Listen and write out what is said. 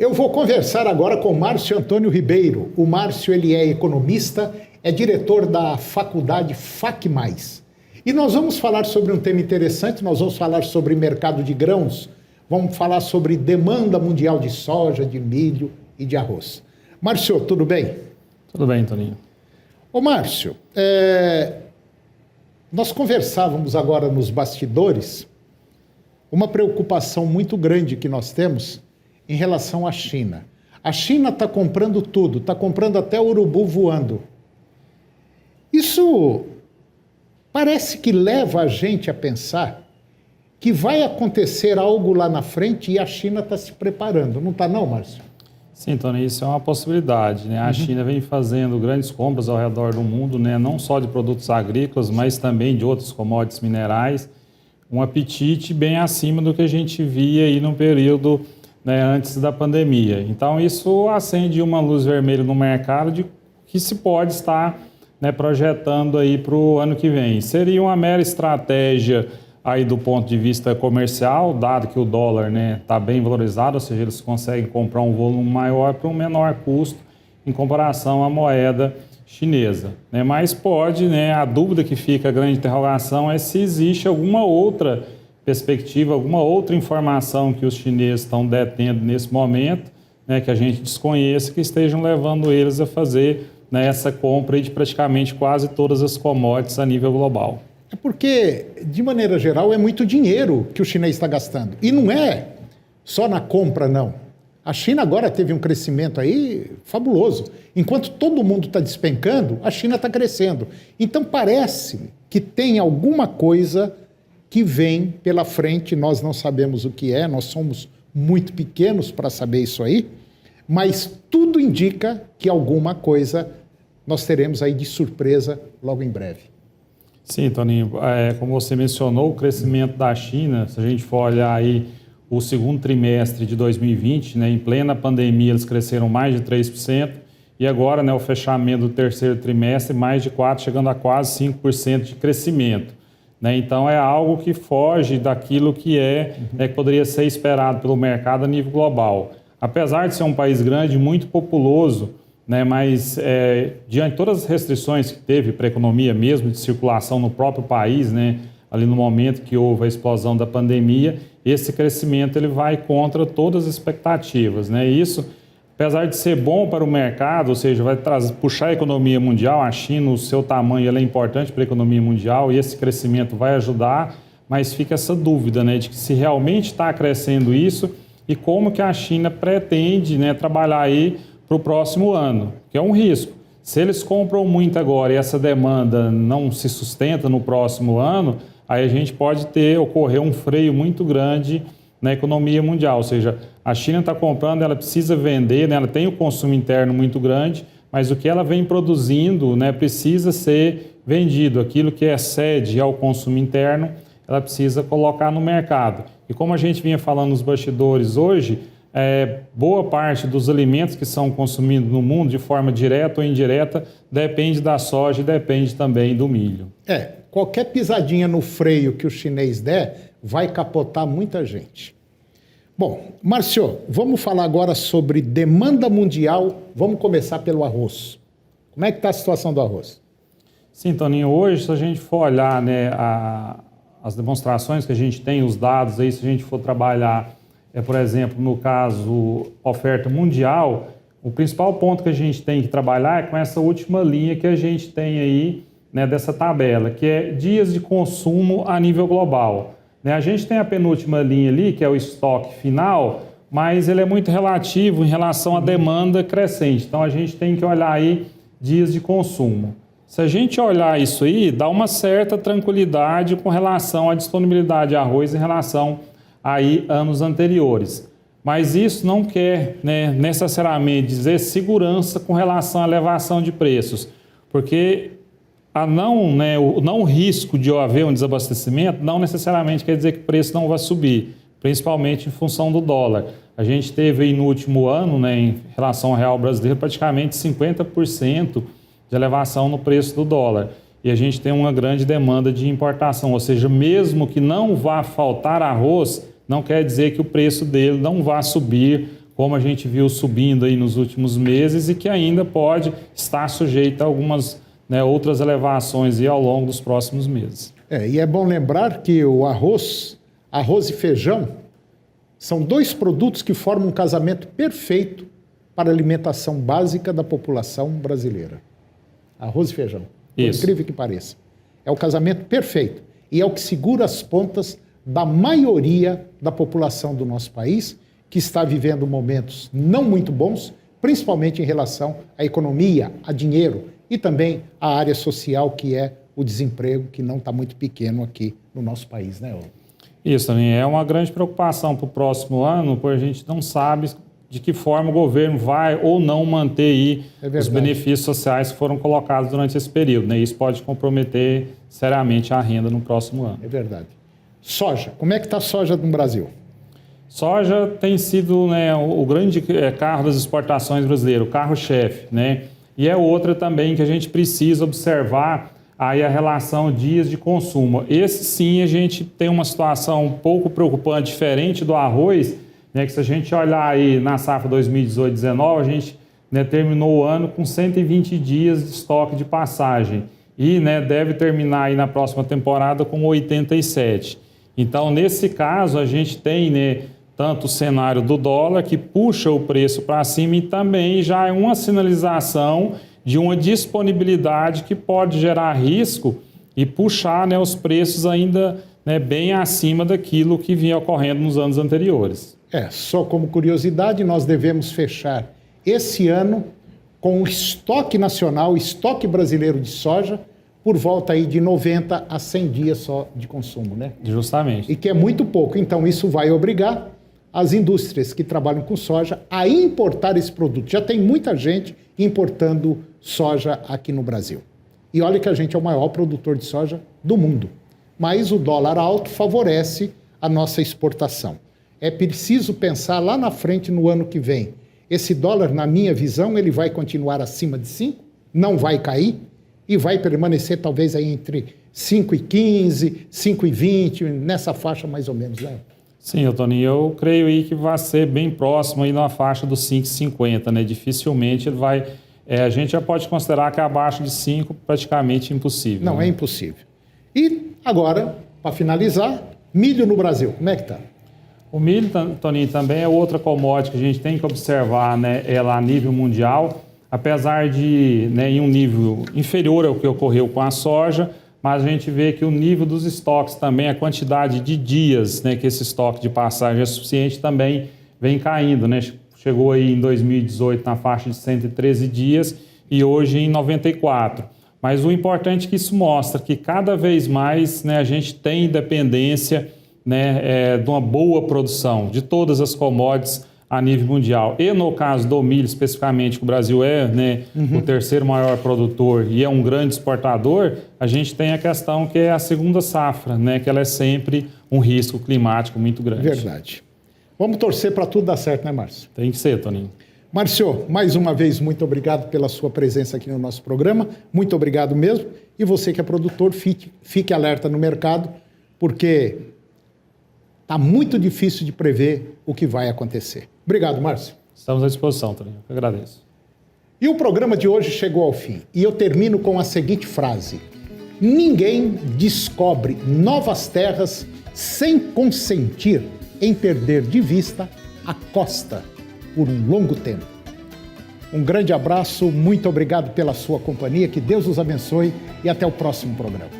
Eu vou conversar agora com Márcio Antônio Ribeiro. O Márcio, ele é economista, é diretor da faculdade FAC+. E nós vamos falar sobre um tema interessante, nós vamos falar sobre mercado de grãos, vamos falar sobre demanda mundial de soja, de milho e de arroz. Márcio, tudo bem? Tudo bem, Toninho. Ô Márcio, nós conversávamos agora nos bastidores uma preocupação muito grande que nós temos em relação à China. A China está comprando tudo, está comprando até o urubu voando. Isso parece que leva a gente a pensar que vai acontecer algo lá na frente e a China está se preparando. Não está não, Márcio? Sim, Tony, isso é uma possibilidade, né? A China vem fazendo grandes compras ao redor do mundo, né? Não só de produtos agrícolas, mas também de outros commodities minerais. Um apetite bem acima do que a gente via aí no período, né, antes da pandemia. Então, isso acende uma luz vermelha no mercado de que se pode estar, né, projetando aí para o ano que vem. Seria uma mera estratégia aí do ponto de vista comercial, dado que o dólar, né, está bem valorizado, ou seja, eles conseguem comprar um volume maior para um menor custo em comparação à moeda chinesa, né? Mas pode, né, a dúvida que fica, a grande interrogação é se existe alguma outra perspectiva, alguma outra informação que os chineses estão detendo nesse momento, né, que a gente desconheça, que estejam levando eles a fazer, né, essa compra de praticamente quase todas as commodities a nível global. É porque, de maneira geral, é muito dinheiro que o chinês está gastando. E não é só na compra, não. A China agora teve um crescimento aí fabuloso. Enquanto todo mundo está despencando, a China está crescendo. Então parece que tem alguma coisa que vem pela frente, nós não sabemos o que é, nós somos muito pequenos para saber isso aí, mas tudo indica que alguma coisa nós teremos aí de surpresa logo em breve. Sim, Toninho, como você mencionou, o crescimento da China, se a gente for olhar aí o segundo trimestre de 2020, né, em plena pandemia, eles cresceram mais de 3%, e agora, né, o fechamento do terceiro trimestre, mais de 4%, chegando a quase 5% de crescimento. Né? Então, é algo que foge daquilo que que poderia ser esperado pelo mercado a nível global. Apesar de ser um país grande, muito populoso, né, mas diante de todas as restrições que teve para a economia mesmo, de circulação no próprio país, né, ali no momento que houve a explosão da pandemia, esse crescimento ele vai contra todas as expectativas. Né? E isso, apesar de ser bom para o mercado, ou seja, vai puxar a economia mundial, a China, o seu tamanho, ela é importante para a economia mundial e esse crescimento vai ajudar, mas fica essa dúvida, né, de que se realmente está crescendo isso e como que a China pretende, né, trabalhar aí para o próximo ano, que é um risco. Se eles compram muito agora e essa demanda não se sustenta no próximo ano, aí a gente pode ocorrer um freio muito grande na economia mundial, ou seja, a China está comprando, ela precisa vender, né, ela tem o consumo interno muito grande, mas o que ela vem produzindo, né, precisa ser vendido. Aquilo que excede ao consumo interno, ela precisa colocar no mercado. E como a gente vinha falando nos bastidores hoje, boa parte dos alimentos que são consumidos no mundo, de forma direta ou indireta, depende da soja e depende também do milho. Qualquer pisadinha no freio que o chinês der, vai capotar muita gente. Bom, Márcio, vamos falar agora sobre demanda mundial. Vamos começar pelo arroz. Como é que está a situação do arroz? Sim, Toninho, hoje, se a gente for olhar, né, as demonstrações que a gente tem, os dados aí, se a gente for trabalhar, por exemplo, no caso, oferta mundial, o principal ponto que a gente tem que trabalhar é com essa última linha que a gente tem aí, né, dessa tabela, que é dias de consumo a nível global. Né, a gente tem a penúltima linha ali, que é o estoque final, mas ele é muito relativo em relação à demanda crescente. Então, a gente tem que olhar aí dias de consumo. Se a gente olhar isso aí, dá uma certa tranquilidade com relação à disponibilidade de arroz em relação aí anos anteriores. Mas isso não quer, né, necessariamente dizer segurança com relação à elevação de preços, porque o não risco de haver um desabastecimento não necessariamente quer dizer que o preço não vai subir, principalmente em função do dólar. A gente teve aí no último ano, né, em relação ao real brasileiro, praticamente 50% de elevação no preço do dólar. E a gente tem uma grande demanda de importação, ou seja, mesmo que não vá faltar arroz, não quer dizer que o preço dele não vá subir como a gente viu subindo aí nos últimos meses e que ainda pode estar sujeita a algumas, né, outras elevações aí ao longo dos próximos meses. E é bom lembrar que o arroz e feijão são dois produtos que formam um casamento perfeito para a alimentação básica da população brasileira. Arroz e feijão, por incrível que pareça. É o casamento perfeito e é o que segura as pontas da maioria da população do nosso país, que está vivendo momentos não muito bons, principalmente em relação à economia, a dinheiro e também à área social, que é o desemprego, que não está muito pequeno aqui no nosso país, né, Ô? Isso também é uma grande preocupação para o próximo ano, porque a gente não sabe de que forma o governo vai ou não manter aí os benefícios sociais que foram colocados durante esse período, né? Isso pode comprometer seriamente a renda no próximo ano. É verdade. Soja, como é que está a soja no Brasil? Soja tem sido, né, o grande carro das exportações brasileiras, o carro-chefe, né? E é outra também que a gente precisa observar aí a relação dias de consumo. Esse sim a gente tem uma situação um pouco preocupante, diferente do arroz, né, que se a gente olhar aí na safra 2018-19, a gente, né, terminou o ano com 120 dias de estoque de passagem e, né, deve terminar aí na próxima temporada com 87. Então, nesse caso, a gente tem, né, tanto o cenário do dólar, que puxa o preço para cima, e também já é uma sinalização de uma disponibilidade que pode gerar risco e puxar, né, os preços ainda, né, bem acima daquilo que vinha ocorrendo nos anos anteriores. Só como curiosidade, nós devemos fechar esse ano com o estoque nacional, o estoque brasileiro de soja, por volta aí de 90 a 100 dias só de consumo, né? Justamente. E que é muito pouco. Então, isso vai obrigar as indústrias que trabalham com soja a importar esse produto. Já tem muita gente importando soja aqui no Brasil. E olha que a gente é o maior produtor de soja do mundo. Mas o dólar alto favorece a nossa exportação. É preciso pensar lá na frente, no ano que vem. Esse dólar, na minha visão, ele vai continuar acima de 5, não vai cair, e vai permanecer talvez aí entre 5,15, 5,20, nessa faixa mais ou menos, né? Sim, Toninho, eu creio aí que vai ser bem próximo aí na faixa dos 5,50, né? Dificilmente ele vai... a gente já pode considerar que abaixo de 5 praticamente impossível. Não, né? É impossível. E agora, para finalizar, milho no Brasil, como é que está? O milho, Toninho, também é outra commodity que a gente tem que observar, né, ela a nível mundial, apesar de, né, em um nível inferior ao que ocorreu com a soja, mas a gente vê que o nível dos estoques também, a quantidade de dias, né, que esse estoque de passagem é suficiente, também vem caindo, né? Chegou aí em 2018 na faixa de 113 dias e hoje em 94. Mas o importante é que isso mostra que cada vez mais, né, a gente tem dependência, né, de uma boa produção de todas as commodities a nível mundial. E no caso do milho, especificamente, que o Brasil é, né, o terceiro maior produtor e é um grande exportador, a gente tem a questão que é a segunda safra, né, que ela é sempre um risco climático muito grande. Verdade. Vamos torcer para tudo dar certo, né, Márcio? Tem que ser, Toninho. Márcio, mais uma vez, muito obrigado pela sua presença aqui no nosso programa. Muito obrigado mesmo. E você que é produtor, fique alerta no mercado, porque está muito difícil de prever o que vai acontecer. Obrigado, Márcio. Estamos à disposição, Toninho. Eu agradeço. E o programa de hoje chegou ao fim. E eu termino com a seguinte frase: ninguém descobre novas terras sem consentir em perder de vista a costa por um longo tempo. Um grande abraço, muito obrigado pela sua companhia, que Deus os abençoe e até o próximo programa.